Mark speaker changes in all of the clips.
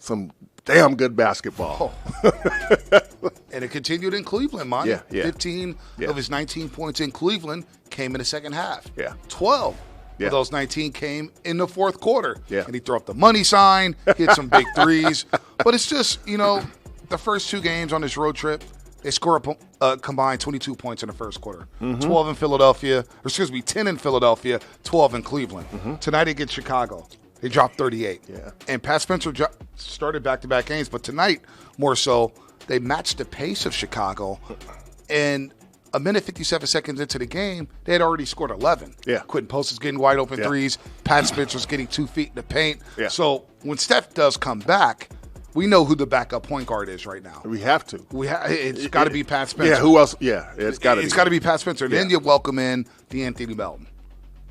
Speaker 1: some damn good basketball.
Speaker 2: And it continued in Cleveland, Monte.
Speaker 1: Yeah.
Speaker 2: 15 of his 19 points in Cleveland came in the second half.
Speaker 1: Yeah.
Speaker 2: 12 of those 19 came in the fourth quarter.
Speaker 1: Yeah.
Speaker 2: And he threw up the money sign, hit some big threes. But it's just, the first 2 games on this road trip, they score a combined 22 points in the first quarter. 12 in Philadelphia, 10 in Philadelphia, 12 in Cleveland. Tonight against Chicago, they dropped 38.
Speaker 1: Yeah.
Speaker 2: And Pat Spencer started back-to-back games, but tonight, more so, they matched the pace of Chicago. And a minute 57 seconds into the game, they had already scored 11.
Speaker 1: Yeah.
Speaker 2: Quentin Post is getting wide open threes. Pat Spencer's getting 2 feet in the paint.
Speaker 1: Yeah.
Speaker 2: So when Steph does come back, we know who the backup point guard is right now.
Speaker 1: We have to.
Speaker 2: It's got to be Pat Spencer.
Speaker 1: Yeah, who else? Yeah, it's got to be.
Speaker 2: It's got to be Pat Spencer. And then you welcome in D'Anthony Melton.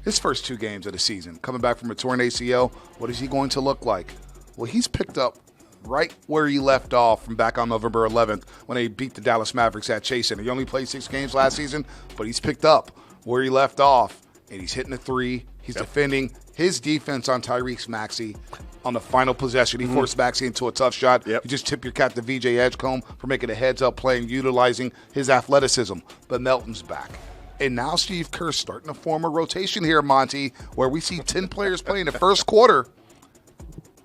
Speaker 2: His first 2 games of the season, coming back from a torn ACL, what is he going to look like? Well, he's picked up right where he left off from back on November 11th when they beat the Dallas Mavericks at Chase Center. He only played 6 games last season, but he's picked up where he left off, and he's hitting a 3. He's defending. His defense on Tyrese Maxey on the final possession. He forced Maxey into a tough shot.
Speaker 1: Yep.
Speaker 2: You just tip your cap to VJ Edgecombe for making a heads-up play and utilizing his athleticism. But Melton's back. And now Steve Kerr's starting to form a rotation here, Monte, where we see 10 players play in the first quarter,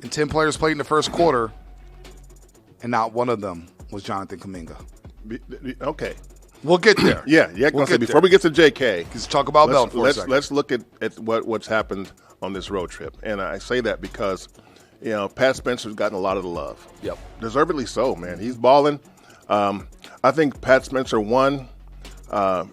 Speaker 2: and 10 players played in the first quarter, and not one of them was Jonathan Kuminga.
Speaker 1: Okay.
Speaker 2: We'll get there.
Speaker 1: Before we get to JK,
Speaker 2: let's talk about Melton for a second.
Speaker 1: Let's look at what's happened on this road trip. And I say that because, Pat Spencer's gotten a lot of the love.
Speaker 2: Yep.
Speaker 1: Deservedly so, man. He's balling. I think Pat Spencer,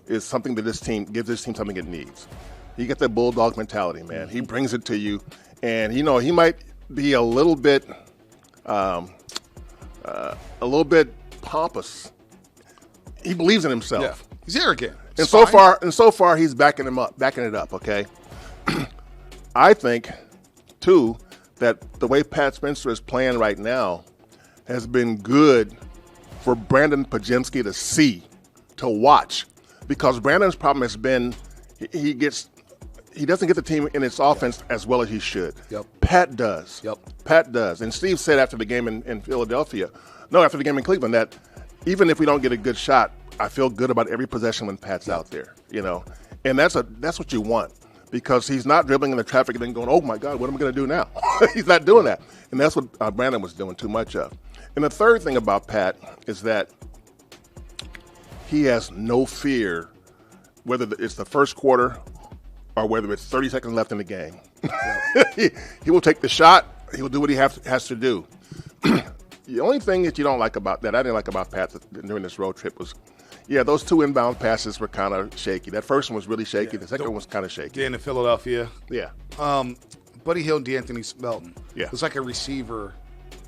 Speaker 1: is something that this team gives this team something it needs. He gets that bulldog mentality, man. He brings it to you. And, he might be a little bit pompous. He believes in himself.
Speaker 2: Yeah. He's arrogant.
Speaker 1: And so far he's backing it up, okay? I think, too, that the way Pat Spencer is playing right now has been good for Brandon Podziemski to see, to watch. Because Brandon's problem has been he doesn't get the team in its offense as well as he should.
Speaker 2: Yep.
Speaker 1: Pat does.
Speaker 2: Yep.
Speaker 1: Pat does. And Steve said after the game in Cleveland, that even if we don't get a good shot, I feel good about every possession when Pat's out there, And that's what you want, because he's not dribbling in the traffic and then going, oh, my God, what am I going to do now? He's not doing that. And that's what Brandon was doing too much of. And the third thing about Pat is that he has no fear whether it's the first quarter or whether it's 30 seconds left in the game. He will take the shot. He will do what he has to do. The only thing that you don't like about that, I didn't like about Pat during this road trip was, those 2 inbound passes were kind of shaky. That first one was really shaky. The second one was kind of shaky.
Speaker 2: Yeah, in Philadelphia.
Speaker 1: Yeah.
Speaker 2: Buddy Hield and D'Anthony Melton.
Speaker 1: Yeah.
Speaker 2: It was like a receiver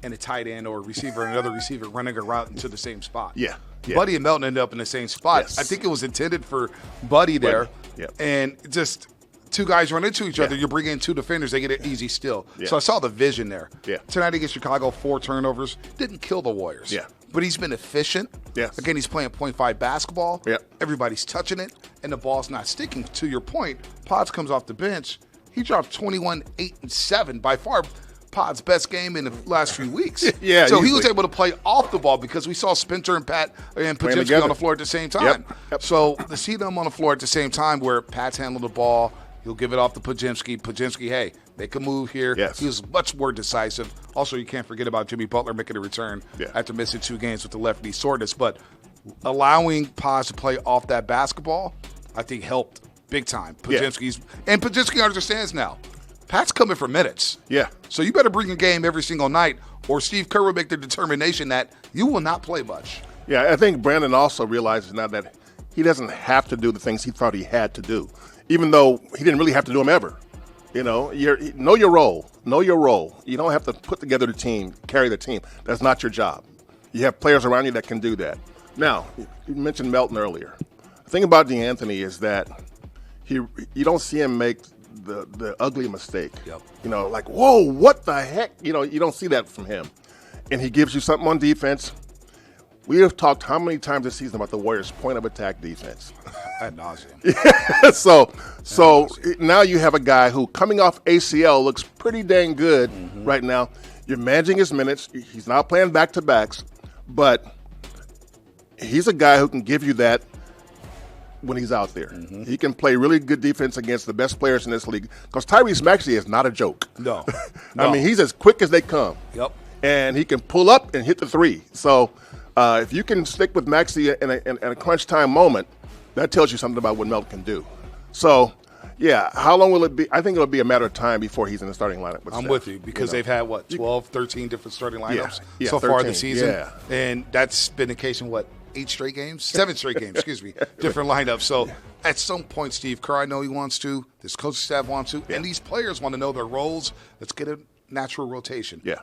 Speaker 2: and a tight end, or a receiver and another receiver running a route into the same spot.
Speaker 1: Yeah.
Speaker 2: Buddy and Melton ended up in the same spot.
Speaker 1: Yes.
Speaker 2: I think it was intended for Buddy there.
Speaker 1: Yep.
Speaker 2: And just 2 guys run into each other. You're bringing in 2 defenders. They get it easy still.
Speaker 1: Yeah.
Speaker 2: So I saw the vision there.
Speaker 1: Yeah.
Speaker 2: Tonight against Chicago, 4 turnovers. Didn't kill the Warriors.
Speaker 1: Yeah.
Speaker 2: But he's been efficient.
Speaker 1: Yes.
Speaker 2: Again, he's playing .5 basketball.
Speaker 1: Yep.
Speaker 2: Everybody's touching it, and the ball's not sticking. To your point, Pods comes off the bench. He dropped 21, 8, and 7. By far, Pod's best game in the last few weeks. So
Speaker 1: easily.
Speaker 2: he was able to play off the ball because we saw Spencer and Pat and Podziemski on the floor at the same time.
Speaker 1: Yep.
Speaker 2: So to see them on the floor at the same time where Pat's handling the ball, he'll give it off to Podziemski. Podziemski, hey, make a move here.
Speaker 1: Yes.
Speaker 2: He was much more decisive. Also, you can't forget about Jimmy Butler making a return after missing 2 games with the left knee soreness. But allowing Pods to play off that basketball, I think helped big time. And Podziemski understands now. Pat's coming for minutes.
Speaker 1: Yeah.
Speaker 2: So you better bring a game every single night, or Steve Kerr will make the determination that you will not play much.
Speaker 1: Yeah, I think Brandon also realizes now that he doesn't have to do the things he thought he had to do, even though he didn't really have to do them ever. Know your role. Know your role. You don't have to put together the team, carry the team. That's not your job. You have players around you that can do that. Now, you mentioned Melton earlier. The thing about D'Anthony is that you don't see him make the ugly mistake.
Speaker 2: Yep.
Speaker 1: Like, whoa, what the heck? You don't see that from him. And he gives you something on defense. We have talked how many times this season about the Warriors' point of attack defense.
Speaker 2: Ad nauseum.
Speaker 1: So now you have a guy who, coming off ACL, looks pretty dang good right now. You're managing his minutes. He's not playing back-to-backs, but he's a guy who can give you that when he's out there. Mm-hmm. He can play really good defense against the best players in this league because Tyrese Maxey is not a joke.
Speaker 2: No.
Speaker 1: I mean, he's as quick as they come.
Speaker 2: Yep.
Speaker 1: And he can pull up and hit the three. So if you can stick with Maxey in a crunch time moment, that tells you something about what Melton can do. So, yeah, how long will it be? I think it'll be a matter of time before he's in the starting lineup.
Speaker 2: I'm with you because they've had, 12, 13 different starting lineups so
Speaker 1: 13,
Speaker 2: far this season.
Speaker 1: Yeah.
Speaker 2: And that's been the case in, 8 straight games? 7 straight games, excuse me. Different lineups. So at some point, Steve Kerr, I know he wants to. This coaching staff wants to. And these players want to know their roles. Let's get a natural rotation.
Speaker 1: Yeah.